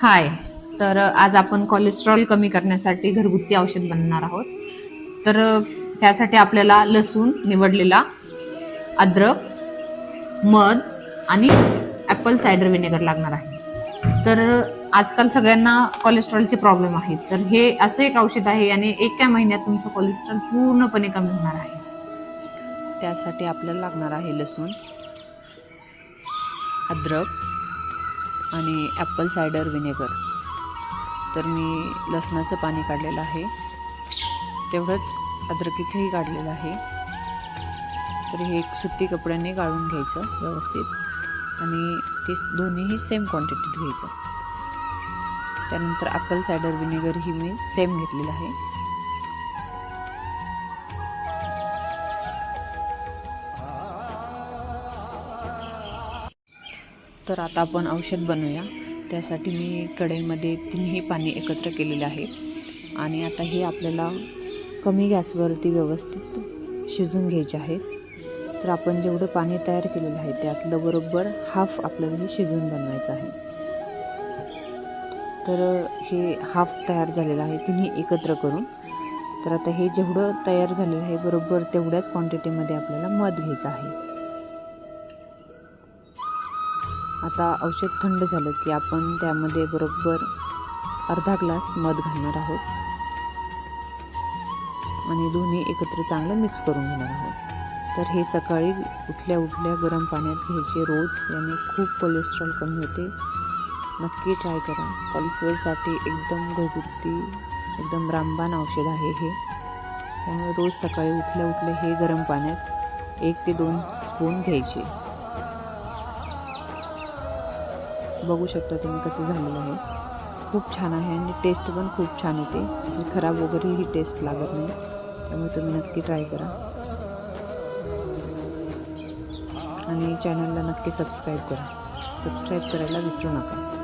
हाय. तर आज आपण कोलेस्ट्रॉल कमी करण्यासाठी घरगुती औषध बनवणार आहोत. तर त्यासाठी आपल्याला लसूण निवडलेला, अद्रक, मध आणि ॲपल सायडर व्हिनेगर लागणार आहे. तर आजकाल सगळ्यांना कोलेस्ट्रॉलचे प्रॉब्लेम आहेत. तर हे असं एक औषध आहे आणि एका महिन्यात तुमचं कोलेस्ट्रॉल पूर्णपणे कमी होणार आहे. त्यासाठी आपल्याला लागणार आहे लसूण, अद्रक आणि ॲपल सायडर व्हिनेगर. तर मी लसणाचं पाणी काढलेलं आहे, तेवढंच अद्रकीचंही काढलेलं आहे. तर हे एक सुती कपड्याने गाळून घ्यायचं व्यवस्थित आणि ते दोन्हीही सेम क्वांटिटीत घ्यायचं. त्यानंतर ॲपल सायडर व्हिनेगरही मी सेम घेतलेलं आहे. तर आता आपण औषध बनवूया. त्यासाठी मी कढईमध्ये तिन्ही पाणी एकत्र केलेले आहे आणि आता हे आपल्याला कमी गॅसवरती व्यवस्थित शिजून घ्यायचे आहेत. तर आपण जेवढं पाणी तयार केलेलं आहे त्यातलं बरोबर हाफ आपल्याला हे शिजून बनवायचं आहे. तर हे हाफ तयार झालेलं आहे तिन्ही एकत्र करून. तर आता हे जेवढं तयार झालेलं आहे बरोबर तेवढ्याच क्वांटिटीमध्ये आपल्याला मध घ्यायचं आहे. आता औषध थंड झालं की आपण त्यामध्ये बरोबर अर्धा ग्लास मध घालणार आहोत आणि दोन्ही एकत्र चांगलं मिक्स करून घेणार आहोत. तर हे सकाळी उठल्या उठल्या गरम पाण्यात घ्यायचे रोज. याने खूप कोलेस्ट्रॉल कमी होते. नक्की ट्राय करा. कोलेस्ट्रॉलसाठी एकदम घरगुती, एकदम रामबाण औषध आहे हे. त्यामुळे रोज सकाळी उठल्या उठल्या हे गरम पाण्यात 1 ते 2 स्पून घ्यायचे. बघू शकता तुम्ही कसं झालेलं आहे. खूप छान आहे आणि टेस्ट पण खूप छान येते. अशी खराब वगैरे ही टेस्ट लागत नाही. त्यामुळे तुम्ही नक्की ट्राय करा आणि चॅनलला नक्की सबस्क्राईब करा. सबस्क्राईब करायला विसरू नका.